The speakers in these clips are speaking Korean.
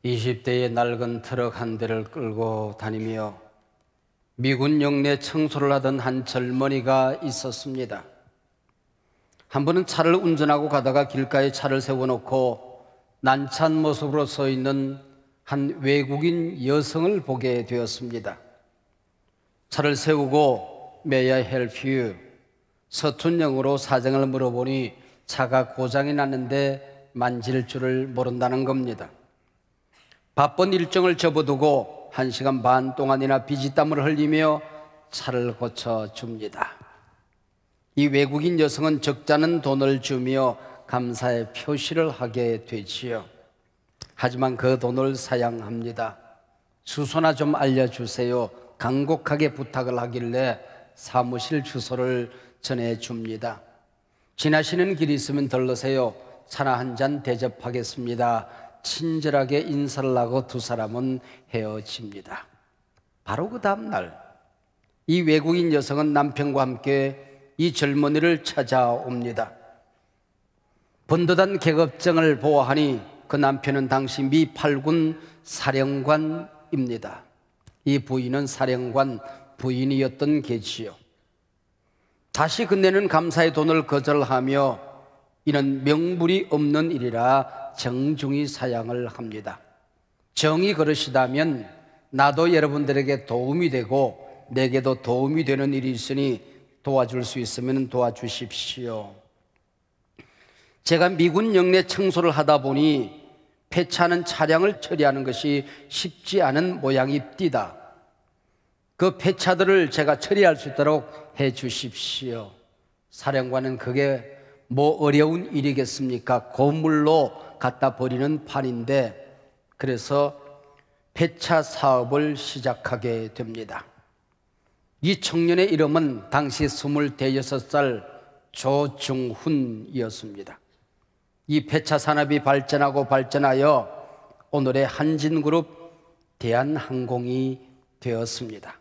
20대의 낡은 트럭 한 대를 끌고 다니며 미군 영내 청소를 하던 한 젊은이가 있었습니다. 한 번은 차를 운전하고 가다가 길가에 차를 세워놓고 난처한 모습으로 서 있는 한 외국인 여성을 보게 되었습니다. 차를 세우고 May I help you? 서툰 영어로 사정을 물어보니 차가 고장이 났는데 만질 줄을 모른다는 겁니다. 바쁜 일정을 접어두고 1시간 반 동안이나 비지땀을 흘리며 차를 고쳐줍니다. 이 외국인 여성은 적잖은 돈을 주며 감사의 표시를 하게 되지요. 하지만 그 돈을 사양합니다. 주소나 좀 알려주세요. 간곡하게 부탁을 하길래 사무실 주소를 전해줍니다. 지나시는 길이 있으면 들르세요. 차나 한 잔 대접하겠습니다. 친절하게 인사를 하고 두 사람은 헤어집니다. 바로 그 다음날 이 외국인 여성은 남편과 함께 이 젊은이를 찾아옵니다. 번듯한 계급증을 보아하니 그 남편은 당시 미 8군 사령관입니다. 이 부인은 사령관 부인이었던 게지요. 다시 건네는 감사의 돈을 거절하며 이는 명분이 없는 일이라 정중히 사양을 합니다. 정이 그러시다면 나도 여러분들에게 도움이 되고 내게도 도움이 되는 일이 있으니 도와줄 수 있으면 도와주십시오. 제가 미군 영내 청소를 하다 보니 폐차하는 차량을 처리하는 것이 쉽지 않은 모양입니다. 그 폐차들을 제가 처리할 수 있도록 해 주십시오. 사령관은 그게 뭐 어려운 일이겠습니까? 고물로 갖다 버리는 판인데, 그래서 폐차 사업을 시작하게 됩니다. 이 청년의 이름은 당시 26살 조중훈이었습니다. 이 폐차 산업이 발전하여 오늘의 한진그룹 대한항공이 되었습니다.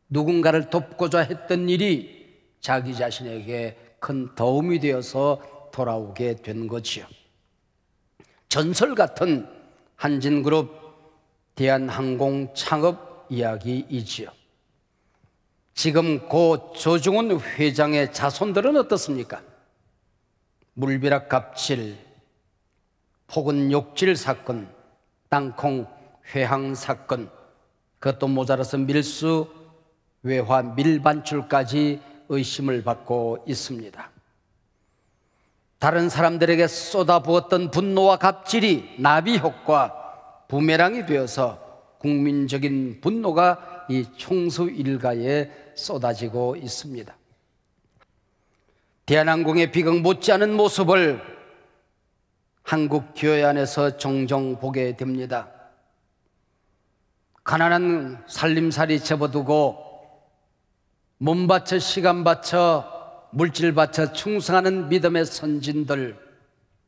누군가를 돕고자 했던 일이 자기 자신에게 큰 도움이 되어서 돌아오게 된 거지요. 전설 같은 한진그룹 대한항공 창업 이야기이지요. 지금 고 조중훈 회장의 자손들은 어떻습니까? 물벼락 갑질, 폭언 욕질 사건, 땅콩 회항 사건, 그것도 모자라서 밀수, 외화, 밀반출까지 의심을 받고 있습니다. 다른 사람들에게 쏟아부었던 분노와 갑질이 나비 효과, 부메랑이 되어서 국민적인 분노가 이 총수 일가에 쏟아지고 있습니다. 대한항공의 비극 못지않은 모습을 한국 교회 안에서 종종 보게 됩니다. 가난한 살림살이 접어두고 몸 바쳐 시간 바쳐 물질 바쳐 충성하는 믿음의 선진들,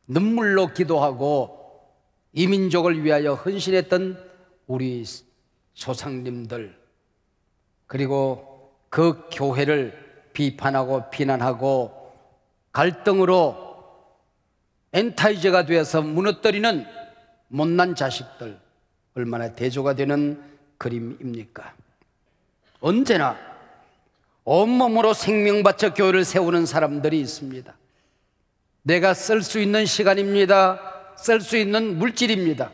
눈물로 기도하고 이민족을 위하여 헌신했던 우리 조상님들, 그리고 그 교회를 비판하고 비난하고 갈등으로 엔타이저가 되어서 무너뜨리는 못난 자식들, 얼마나 대조가 되는 그림입니까? 언제나 온몸으로 생명 바쳐 교회를 세우는 사람들이 있습니다. 내가 쓸 수 있는 시간입니다. 쓸 수 있는 물질입니다.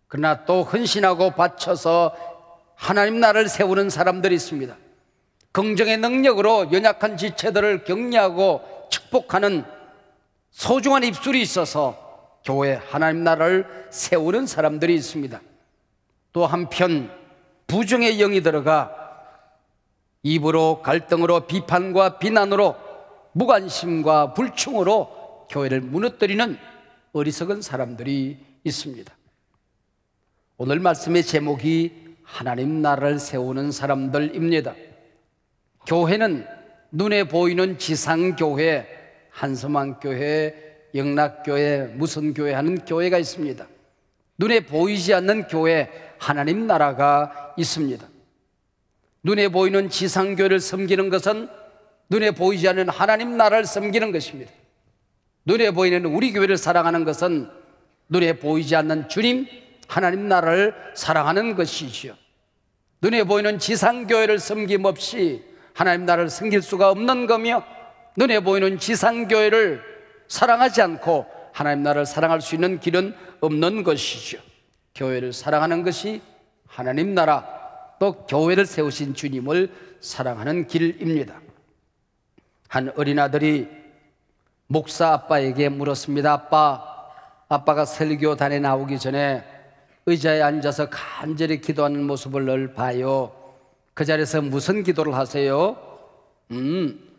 그러나 또 헌신하고 바쳐서 하나님 나라를 세우는 사람들이 있습니다. 긍정의 능력으로 연약한 지체들을 격려하고 축복하는 소중한 입술이 있어서 교회 하나님 나라를 세우는 사람들이 있습니다. 또 한편 부정의 영이 들어가 입으로 갈등으로 비판과 비난으로 무관심과 불충으로 교회를 무너뜨리는 어리석은 사람들이 있습니다. 오늘 말씀의 제목이 하나님 나라를 세우는 사람들입니다. 교회는 눈에 보이는 지상교회, 한서망교회, 영락교회, 무슨 교회 하는 교회가 있습니다. 눈에 보이지 않는 교회, 하나님 나라가 있습니다. 눈에 보이는 지상교회를 섬기는 것은 눈에 보이지 않는 하나님 나라를 섬기는 것입니다. 눈에 보이는 우리 교회를 사랑하는 것은 눈에 보이지 않는 주님, 하나님 나라를 사랑하는 것이지요. 눈에 보이는 지상교회를 섬김없이 하나님 나라를 섬길 수가 없는 거며, 눈에 보이는 지상교회를 사랑하지 않고 하나님 나라를 사랑할 수 있는 길은 없는 것이죠. 교회를 사랑하는 것이 하나님 나라, 또 교회를 세우신 주님을 사랑하는 길입니다. 한 어린아들이 목사 아빠에게 물었습니다. 아빠가 설교단에 나오기 전에 의자에 앉아서 간절히 기도하는 모습을 늘 봐요. 그 자리에서 무슨 기도를 하세요?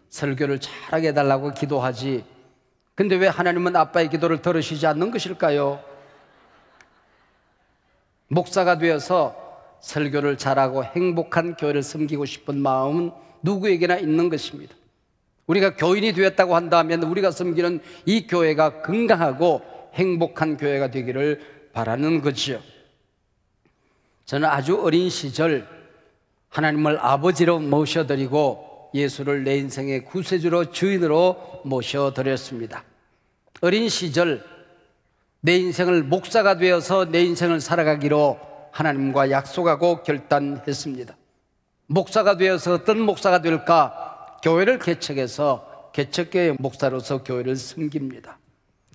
설교를 잘하게 해달라고 기도하지. 근데 왜 하나님은 아빠의 기도를 들으시지 않는 것일까요? 목사가 되어서 설교를 잘하고 행복한 교회를 섬기고 싶은 마음은 누구에게나 있는 것입니다. 우리가 교인이 되었다고 한다면 우리가 섬기는 이 교회가 건강하고 행복한 교회가 되기를 바라는 거죠. 저는 아주 어린 시절 하나님을 아버지로 모셔드리고 예수를 내 인생의 구세주로 주인으로 모셔드렸습니다. 어린 시절 내 인생을 목사가 되어서 내 인생을 살아가기로 하나님과 약속하고 결단했습니다. 목사가 되어서 어떤 목사가 될까? 교회를 개척해서 개척교회 목사로서 교회를 섬깁니다.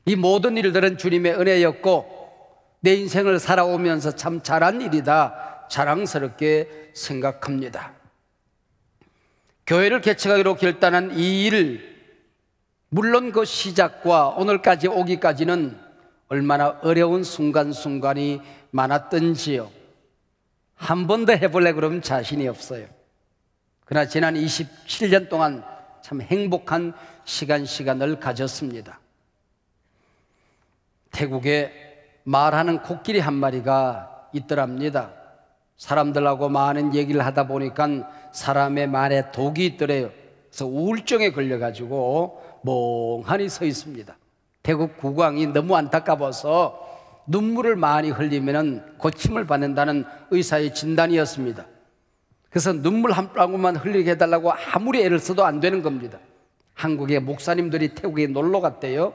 이 모든 일들은 주님의 은혜였고 내 인생을 살아오면서 참 잘한 일이다, 자랑스럽게 생각합니다. 교회를 개척하기로 결단한 이 일, 물론 그 시작과 오늘까지 오기까지는 얼마나 어려운 순간순간이 많았던지요. 한 번 더 해볼래 그러면 자신이 없어요. 그러나 지난 27년 동안 참 행복한 시간을 가졌습니다. 태국에 말하는 코끼리 한 마리가 있더랍니다. 사람들하고 많은 얘기를 하다 보니까 사람의 말에 독이 있더래요. 그래서 우울증에 걸려가지고 멍하니 서 있습니다. 태국 국왕이 너무 안타까워서 눈물을 많이 흘리면 고침을 받는다는 의사의 진단이었습니다. 그래서 눈물 한 방울만 흘리게 해달라고 아무리 애를 써도 안 되는 겁니다. 한국의 목사님들이 태국에 놀러 갔대요.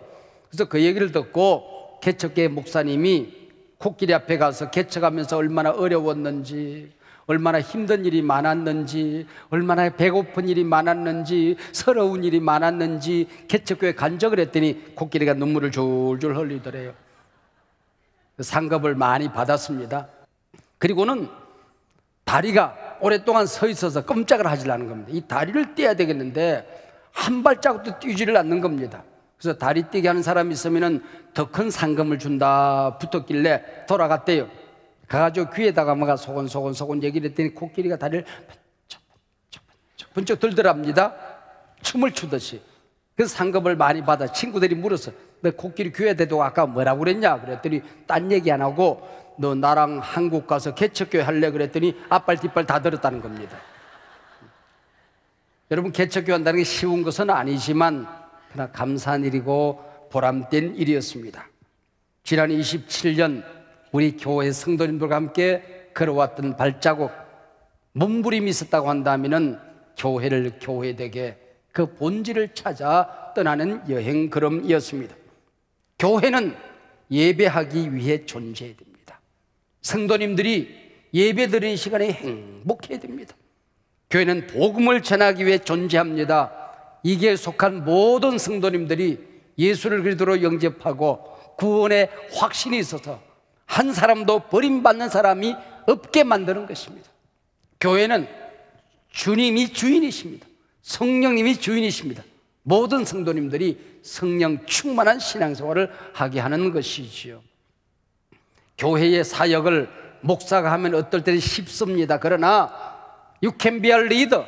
그래서 그 얘기를 듣고 개척교회 목사님이 코끼리 앞에 가서 개척하면서 얼마나 어려웠는지, 얼마나 힘든 일이 많았는지, 얼마나 배고픈 일이 많았는지, 서러운 일이 많았는지 개척교회 간증을 했더니 코끼리가 눈물을 줄줄 흘리더래요. 상급을 많이 받았습니다. 그리고는 다리가 오랫동안 서 있어서 꼼짝을 하질 않는 겁니다. 이 다리를 떼야 되겠는데 한 발자국도 뛰지를 않는 겁니다. 그래서 다리 떼게 하는 사람이 있으면 더 큰 상금을 준다 붙었길래 돌아갔대요. 가가지고 귀에다가 뭐가 소곤소곤 얘기를 했더니 코끼리가 다리를 번쩍 들더랍니다. 춤을 추듯이. 그래서 상금을 많이 받아. 친구들이 물었어. 너 코끼리 귀에 대도 아까 뭐라고 그랬냐? 그랬더니 딴 얘기 안 하고 너 나랑 한국 가서 개척교회 할래? 그랬더니 앞발 뒷발 다 들었다는 겁니다. 여러분, 개척교회 한다는 게 쉬운 것은 아니지만 그러나 감사한 일이고 보람된 일이었습니다. 지난 27년 우리 교회 성도님들과 함께 걸어왔던 발자국, 몸부림이 있었다고 한다면 교회를 교회되게 그 본질을 찾아 떠나는 여행 걸음이었습니다. 교회는 예배하기 위해 존재해야 됩니다. 성도님들이 예배 드리는 시간에 행복해야 됩니다. 교회는 복음을 전하기 위해 존재합니다. 이게 속한 모든 성도님들이 예수를 그리스도로 영접하고 구원의 확신이 있어서 한 사람도 버림받는 사람이 없게 만드는 것입니다. 교회는 주님이 주인이십니다. 성령님이 주인이십니다. 모든 성도님들이 성령 충만한 신앙생활을 하게 하는 것이지요. 교회의 사역을 목사가 하면 어떨 때는 쉽습니다. 그러나 You can be a leader.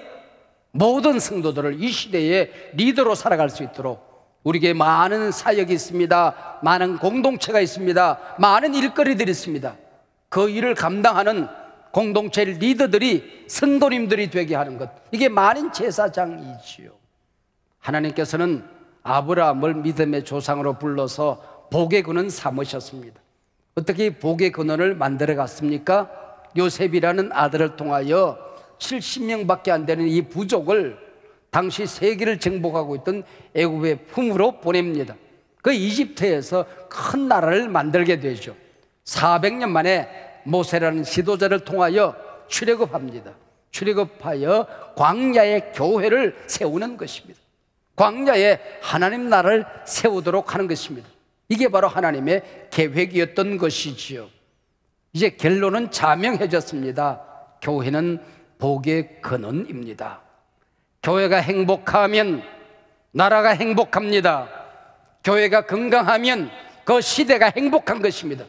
모든 성도들을 이 시대에 리더로 살아갈 수 있도록 우리에게 많은 사역이 있습니다. 많은 공동체가 있습니다. 많은 일거리들이 있습니다. 그 일을 감당하는 공동체 리더들이 성도님들이 되게 하는 것, 이게 많은 제사장이지요. 하나님께서는 아브라함을 믿음의 조상으로 불러서 복의 근원 삼으셨습니다. 어떻게 복의 근원을 만들어 갔습니까? 요셉이라는 아들을 통하여 70명밖에 안 되는 이 부족을 당시 세계를 정복하고 있던 애굽의 품으로 보냅니다. 그 이집트에서 큰 나라를 만들게 되죠. 400년 만에 모세라는 지도자를 통하여 출애굽합니다. 출애굽하여 광야의 교회를 세우는 것입니다. 광야에 하나님 나라를 세우도록 하는 것입니다. 이게 바로 하나님의 계획이었던 것이지요. 이제 결론은 자명해졌습니다. 교회는 복의 근원입니다. 교회가 행복하면 나라가 행복합니다. 교회가 건강하면 그 시대가 행복한 것입니다.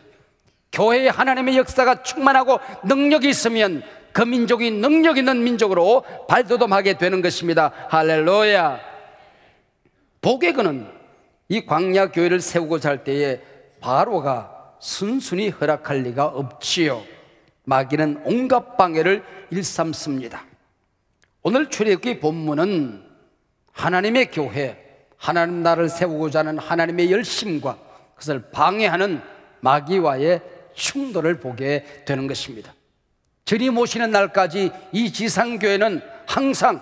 교회에 하나님의 역사가 충만하고 능력이 있으면 그 민족이 능력 있는 민족으로 발돋움하게 되는 것입니다. 할렐루야. 복의 근원, 이 광야 교회를 세우고자 할 때에 바로가 순순히 허락할 리가 없지요. 마귀는 온갖 방해를 일삼습니다. 오늘 출애굽기 본문은 하나님의 교회, 하나님 나라를 세우고자 하는 하나님의 열심과 그것을 방해하는 마귀와의 충돌을 보게 되는 것입니다. 주님 모시는 날까지 이 지상교회는 항상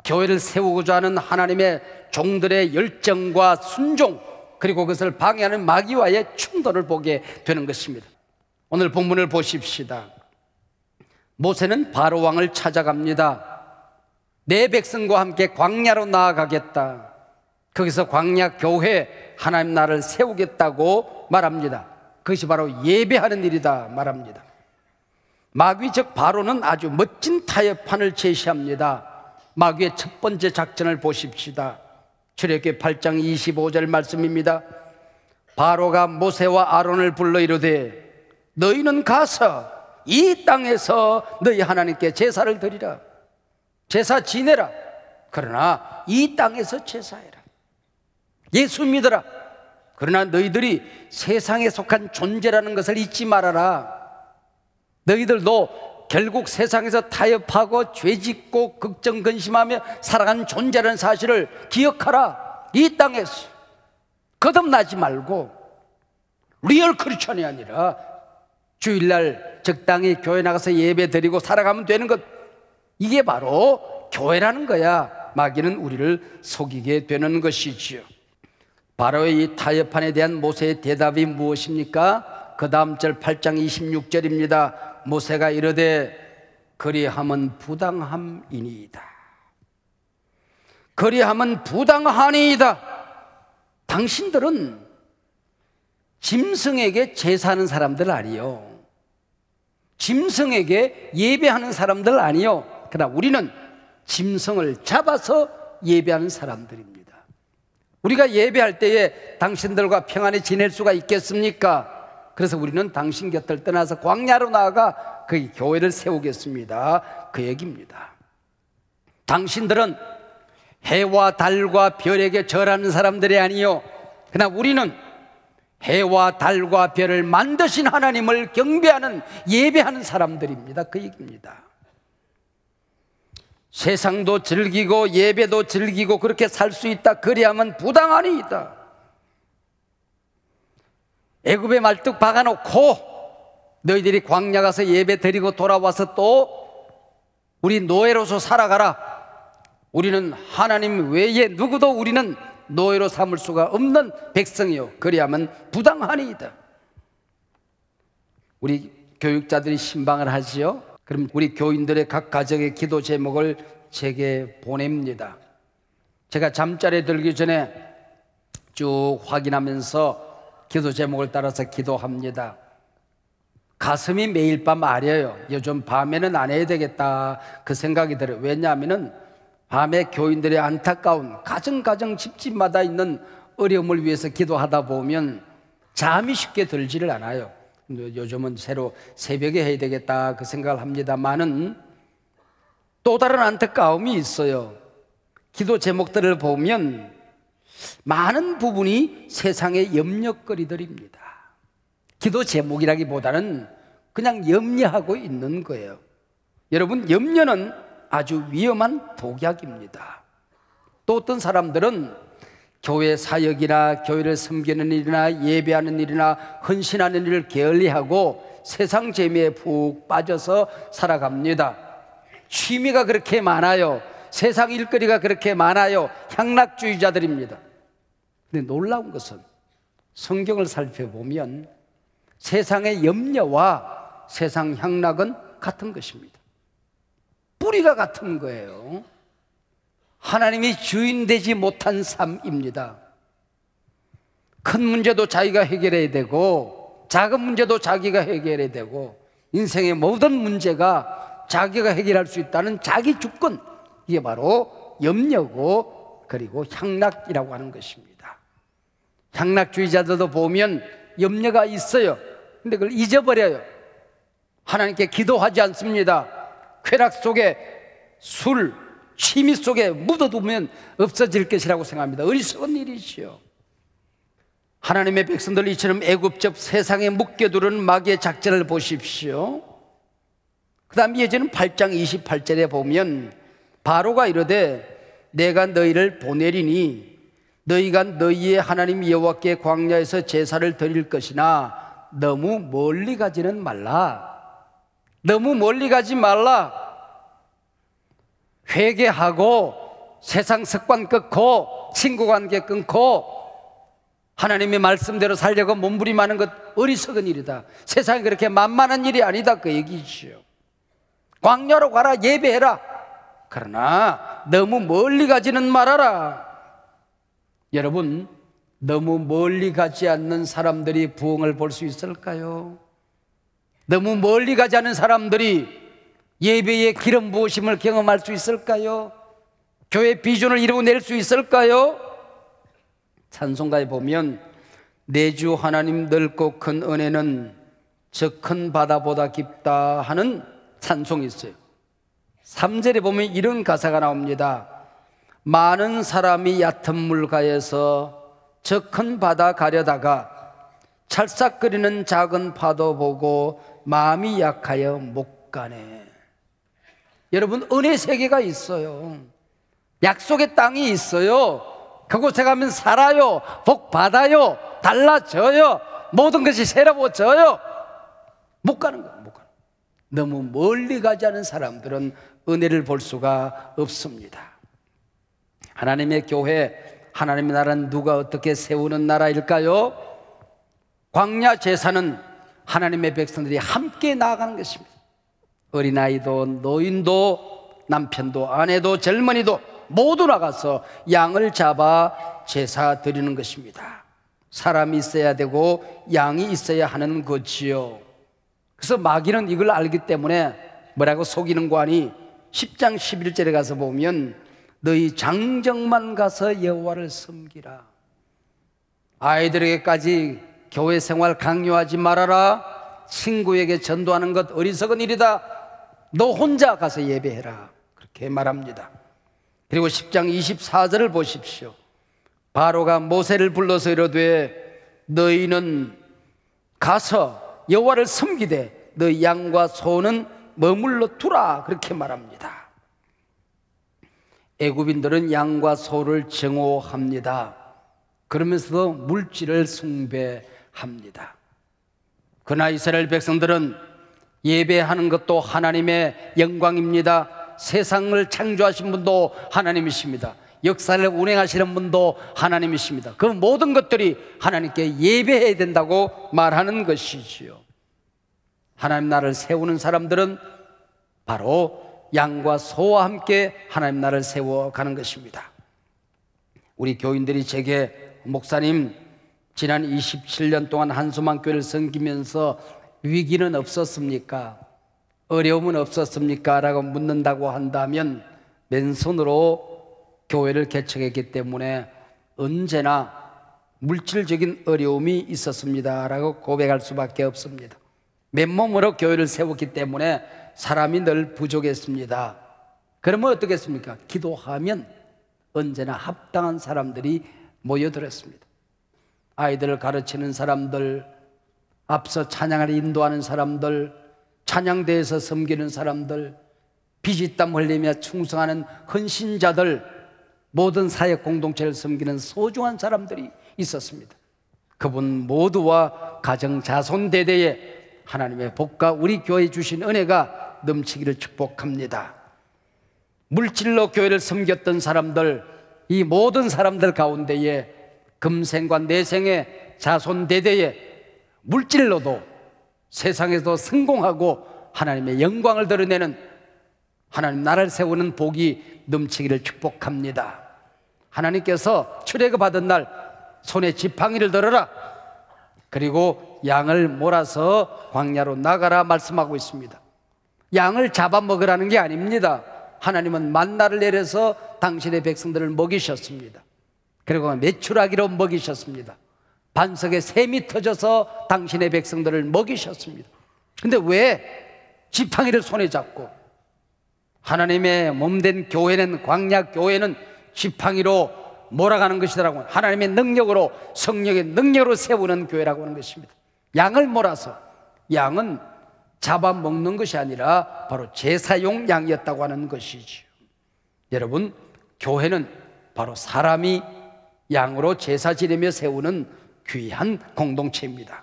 교회를 세우고자 하는 하나님의 종들의 열정과 순종, 그리고 그것을 방해하는 마귀와의 충돌을 보게 되는 것입니다. 오늘 본문을 보십시다. 모세는 바로 왕을 찾아갑니다. 내 백성과 함께 광야로 나아가겠다. 거기서 광야 교회, 하나님 나라를 세우겠다고 말합니다. 그것이 바로 예배하는 일이다 말합니다. 마귀 즉 바로는 아주 멋진 타협판을 제시합니다. 마귀의 첫 번째 작전을 보십시다. 출애굽기 8장 25절 말씀입니다. 바로가 모세와 아론을 불러 이르되 너희는 가서 이 땅에서 너희 하나님께 제사를 드리라. 제사 지내라. 그러나 이 땅에서 제사해라. 예수 믿어라. 그러나 너희들이 세상에 속한 존재라는 것을 잊지 말아라. 너희들도 결국 세상에서 타협하고 죄짓고 걱정근심하며 살아간 존재라는 사실을 기억하라. 이 땅에서 거듭나지 말고 리얼 크리스천이 아니라 주일날 적당히 교회 나가서 예배 드리고 살아가면 되는 것, 이게 바로 교회라는 거야. 마귀는 우리를 속이게 되는 것이지요. 바로의 이 타협판에 대한 모세의 대답이 무엇입니까? 그 다음 절 8장 26절입니다. 모세가 이르되 그리함은 부당함이니이다. 그리함은 부당하니이다. 당신들은 짐승에게 제사하는 사람들 아니요, 짐승에게 예배하는 사람들 아니요, 그러나 우리는 짐승을 잡아서 예배하는 사람들입니다. 우리가 예배할 때에 당신들과 평안히 지낼 수가 있겠습니까? 그래서 우리는 당신 곁을 떠나서 광야로 나아가 그 교회를 세우겠습니다. 그 얘기입니다. 당신들은 해와 달과 별에게 절하는 사람들이 아니요, 그러나 우리는 해와 달과 별을 만드신 하나님을 경배하는, 예배하는 사람들입니다. 그 얘기입니다. 세상도 즐기고 예배도 즐기고 그렇게 살 수 있다. 그리하면 부당하니이다. 애굽에 말뚝 박아놓고 너희들이 광야 가서 예배 드리고 돌아와서 또 우리 노예로서 살아가라. 우리는 하나님 외에 누구도 우리는 노예로 삼을 수가 없는 백성이요, 그리하면 부당하니이다. 우리 교육자들이 신방을 하지요. 그럼 우리 교인들의 각 가정의 기도 제목을 제게 보냅니다. 제가 잠자리에 들기 전에 쭉 확인하면서 기도 제목을 따라서 기도합니다. 가슴이 매일 밤 아려요. 요즘 밤에는 안 해야 되겠다 그 생각이 들어요. 왜냐하면 밤에 교인들의 안타까운 가정 집집마다 있는 어려움을 위해서 기도하다 보면 잠이 쉽게 들지를 않아요. 요즘은 새로 새벽에 해야 되겠다 그 생각을 합니다만은 또 다른 안타까움이 있어요. 기도 제목들을 보면 많은 부분이 세상의 염려거리들입니다. 기도 제목이라기보다는 그냥 염려하고 있는 거예요. 여러분, 염려는 아주 위험한 독약입니다. 또 어떤 사람들은 교회 사역이나 교회를 섬기는 일이나 예배하는 일이나 헌신하는 일을 게을리하고 세상 재미에 푹 빠져서 살아갑니다. 취미가 그렇게 많아요. 세상 일거리가 그렇게 많아요. 향락주의자들입니다. 근데 놀라운 것은 성경을 살펴보면 세상의 염려와 세상 향락은 같은 것입니다. 뿌리가 같은 거예요. 하나님이 주인 되지 못한 삶입니다. 큰 문제도 자기가 해결해야 되고 작은 문제도 자기가 해결해야 되고 인생의 모든 문제가 자기가 해결할 수 있다는 자기 주권, 이게 바로 염려고 그리고 향락이라고 하는 것입니다. 향락주의자들도 보면 염려가 있어요. 근데 그걸 잊어버려요. 하나님께 기도하지 않습니다. 쾌락 속에 술, 취미 속에 묻어두면 없어질 것이라고 생각합니다. 어리석은 일이지요. 하나님의 백성들 이처럼 애굽적 세상에 묶여두는 마귀의 작전을 보십시오. 그 다음 이어지는 8장 28절에 보면 바로가 이르되 내가 너희를 보내리니 너희가 너희의 하나님 여호와께 광야에서 제사를 드릴 것이나 너무 멀리 가지는 말라. 너무 멀리 가지 말라. 회개하고 세상 습관 끊고 친구 관계 끊고 하나님의 말씀대로 살려고 몸부림하는 것 어리석은 일이다. 세상이 그렇게 만만한 일이 아니다, 그 얘기지요. 광야로 가라, 예배해라. 그러나 너무 멀리 가지는 말아라. 여러분, 너무 멀리 가지 않는 사람들이 부흥을 볼 수 있을까요? 너무 멀리 가지 않은 사람들이 예배의 기름 부으심을 경험할 수 있을까요? 교회 비전을 이루어낼 수 있을까요? 찬송가에 보면 내 주 하나님 넓고 큰 은혜는 저 큰 바다보다 깊다 하는 찬송이 있어요. 3절에 보면 이런 가사가 나옵니다. 많은 사람이 얕은 물가에서 저 큰 바다 가려다가 찰싹거리는 작은 파도 보고 마음이 약하여 못 가네. 여러분, 은혜 세계가 있어요. 약속의 땅이 있어요. 그곳에 가면 살아요. 복 받아요. 달라져요. 모든 것이 새로워져요. 못 가는 거예요. 못 가는 거예요. 너무 멀리 가지 않은 사람들은 은혜를 볼 수가 없습니다. 하나님의 교회, 하나님의 나라는 누가 어떻게 세우는 나라일까요? 광야 제사는 하나님의 백성들이 함께 나아가는 것입니다. 어린아이도 노인도 남편도 아내도 젊은이도 모두 나가서 양을 잡아 제사 드리는 것입니다. 사람이 있어야 되고 양이 있어야 하는 거지요. 그래서 마귀는 이걸 알기 때문에 뭐라고 속이는 거 아니? 10장 11절에 가서 보면 너희 장정만 가서 여호와를 섬기라. 아이들에게까지 교회 생활 강요하지 말아라. 친구에게 전도하는 것 어리석은 일이다. 너 혼자 가서 예배해라. 그렇게 말합니다. 그리고 10장 24절을 보십시오. 바로가 모세를 불러서 이르되 너희는 가서 여호와를 섬기되 너희 양과 소는 머물러 두라. 그렇게 말합니다. 애굽인들은 양과 소를 증오합니다. 그러면서도 물질을 숭배합니다. 그러나 이스라엘 백성들은 예배하는 것도 하나님의 영광입니다. 세상을 창조하신 분도 하나님이십니다. 역사를 운행하시는 분도 하나님이십니다. 그 모든 것들이 하나님께 예배해야 된다고 말하는 것이지요. 하나님 나라를 세우는 사람들은 바로 양과 소와 함께 하나님 나라를 세워가는 것입니다. 우리 교인들이 제게 목사님, 지난 27년 동안 한수만 교회를 섬기면서 위기는 없었습니까? 어려움은 없었습니까? 라고 묻는다고 한다면 맨손으로 교회를 개척했기 때문에 언제나 물질적인 어려움이 있었습니다 라고 고백할 수밖에 없습니다. 맨몸으로 교회를 세웠기 때문에 사람이 늘 부족했습니다. 그러면 어떻겠습니까? 기도하면 언제나 합당한 사람들이 모여들었습니다. 아이들을 가르치는 사람들, 앞서 찬양을 인도하는 사람들, 찬양대에서 섬기는 사람들, 피지땀 흘리며 충성하는 헌신자들, 모든 사역 공동체를 섬기는 소중한 사람들이 있었습니다. 그분 모두와 가정 자손 대대에 하나님의 복과 우리 교회에 주신 은혜가 넘치기를 축복합니다. 물질로 교회를 섬겼던 사람들, 이 모든 사람들 가운데에 금생과 내생의 자손 대대에 물질로도 세상에서 성공하고 하나님의 영광을 드러내는, 하나님 나라를 세우는 복이 넘치기를 축복합니다. 하나님께서 출애굽하던 날 손에 지팡이를 들어라, 그리고 양을 몰아서 광야로 나가라 말씀하고 있습니다. 양을 잡아먹으라는 게 아닙니다. 하나님은 만나를 내려서 당신의 백성들을 먹이셨습니다. 그리고 메추라기로 먹이셨습니다. 반석에 샘이 터져서 당신의 백성들을 먹이셨습니다. 근데 왜 지팡이를 손에 잡고, 하나님의 몸된 교회는, 광야 교회는 지팡이로 몰아가는 것이라고, 하나님의 능력으로, 성령의 능력으로 세우는 교회라고 하는 것입니다. 양을 몰아서, 양은 잡아먹는 것이 아니라 바로 제사용 양이었다고 하는 것이지요. 여러분, 교회는 바로 사람이 양으로 제사 지내며 세우는 귀한 공동체입니다.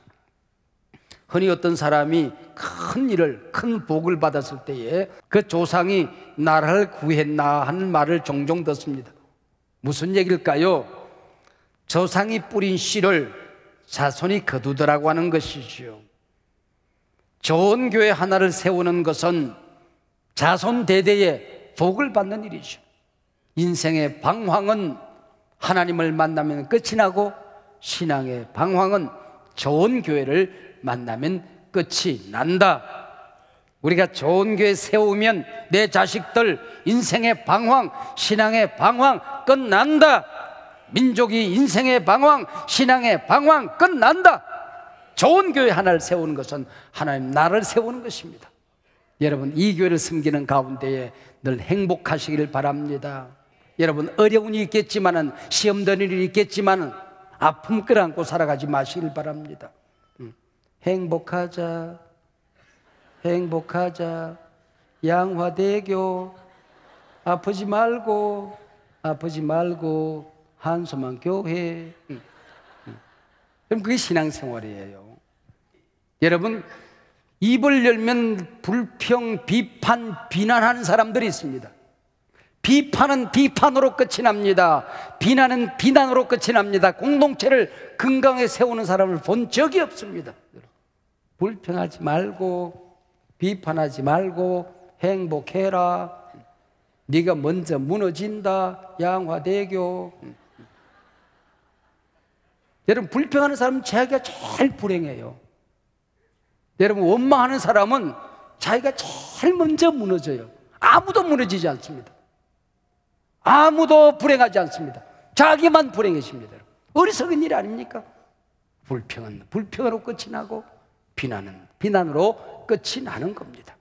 흔히 어떤 사람이 큰 일을, 큰 복을 받았을 때에 그 조상이 나라를 구했나 하는 말을 종종 듣습니다. 무슨 얘기일까요? 조상이 뿌린 씨를 자손이 거두더라고 하는 것이지요. 좋은 교회 하나를 세우는 것은 자손 대대에 복을 받는 일이죠. 인생의 방황은 하나님을 만나면 끝이 나고, 신앙의 방황은 좋은 교회를 만나면 끝이 난다. 우리가 좋은 교회 세우면 내 자식들 인생의 방황, 신앙의 방황 끝난다. 민족이 인생의 방황, 신앙의 방황 끝난다. 좋은 교회 하나를 세우는 것은 하나님 나라를 세우는 것입니다. 여러분, 이 교회를 섬기는 가운데에 늘 행복하시기를 바랍니다. 여러분, 어려운 일이 있겠지만은, 시험 드는 일이 있겠지만은 아픔 끌어안고 살아가지 마시길 바랍니다. 행복하자, 행복하자, 양화대교, 아프지 말고, 아프지 말고, 한소만 교회. 그럼 그게 신앙생활이에요. 여러분, 입을 열면 불평, 비판, 비난하는 사람들이 있습니다. 비판은 비판으로 끝이 납니다. 비난은 비난으로 끝이 납니다. 공동체를 건강하게 세우는 사람을 본 적이 없습니다. 불평하지 말고, 비판하지 말고, 행복해라. 네가 먼저 무너진다. 양화대교. 여러분, 불평하는 사람은 자기가 제일 불행해요. 여러분, 원망하는 사람은 자기가 제일 먼저 무너져요. 아무도 무너지지 않습니다. 아무도 불행하지 않습니다. 자기만 불행해집니다. 어리석은 일 아닙니까? 불평은 불평으로 끝이 나고, 비난은 비난으로 끝이 나는 겁니다.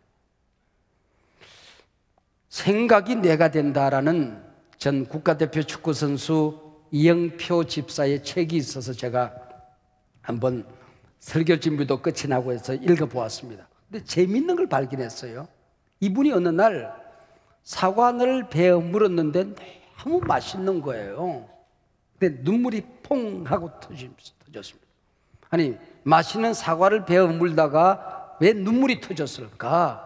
생각이 내가 된다라는 전 국가대표 축구선수 이영표 집사의 책이 있어서 제가 한번 설교 준비도 끝이 나고 해서 읽어보았습니다. 근데 재미있는 걸 발견했어요. 이분이 어느 날 사과를 베어 물었는데 너무 맛있는 거예요. 근데 눈물이 퐁 하고 터졌습니다. 아니, 맛있는 사과를 베어 물다가 왜 눈물이 터졌을까?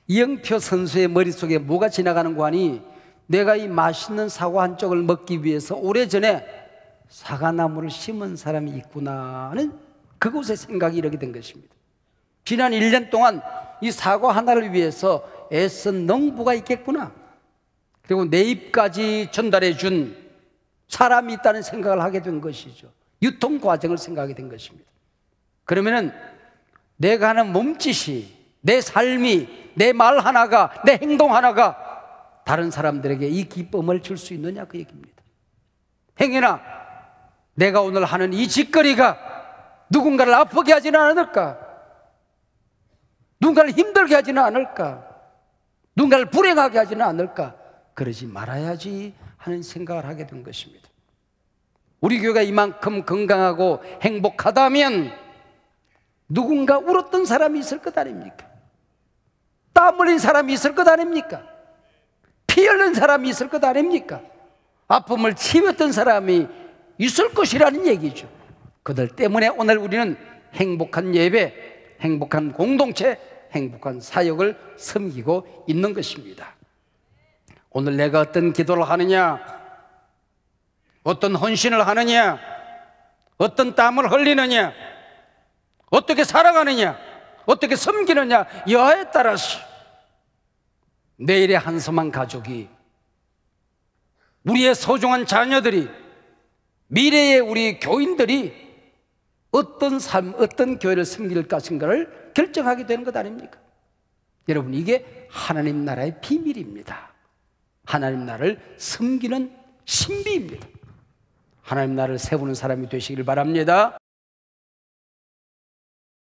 이영표 선수의 머릿속에 뭐가 지나가는 거 아니, 내가 이 맛있는 사과 한 쪽을 먹기 위해서 오래전에 사과나무를 심은 사람이 있구나 하는 그곳에 생각이 이르게 된 것입니다. 지난 1년 동안 이 사과 하나를 위해서 애쓴 농부가 있겠구나, 그리고 내 입까지 전달해 준 사람이 있다는 생각을 하게 된 것이죠. 유통 과정을 생각하게 된 것입니다. 그러면은 내가 하는 몸짓이, 내 삶이, 내 말 하나가, 내 행동 하나가 다른 사람들에게 이 기쁨을 줄 수 있느냐, 그 얘기입니다. 행여나 내가 오늘 하는 이 짓거리가 누군가를 아프게 하지는 않을까? 누군가를 힘들게 하지는 않을까? 누군가를 불행하게 하지는 않을까? 그러지 말아야지 하는 생각을 하게 된 것입니다. 우리 교회가 이만큼 건강하고 행복하다면 누군가 울었던 사람이 있을 것 아닙니까? 땀 흘린 사람이 있을 것 아닙니까? 피 흘린 사람이 있을 것 아닙니까? 아픔을 치유했던 사람이 있을 것이라는 얘기죠. 그들 때문에 오늘 우리는 행복한 예배, 행복한 공동체, 행복한 사역을 섬기고 있는 것입니다. 오늘 내가 어떤 기도를 하느냐, 어떤 헌신을 하느냐, 어떤 땀을 흘리느냐, 어떻게 살아가느냐, 어떻게 섬기느냐 여하에 따라서 내일의 한섬한 가족이, 우리의 소중한 자녀들이, 미래의 우리 교인들이 어떤 삶, 어떤 교회를 섬길 것인가를 결정하게 되는 것 아닙니까? 여러분, 이게 하나님 나라의 비밀입니다. 하나님 나라를 섬기는 신비입니다. 하나님 나라를 세우는 사람이 되시길 바랍니다.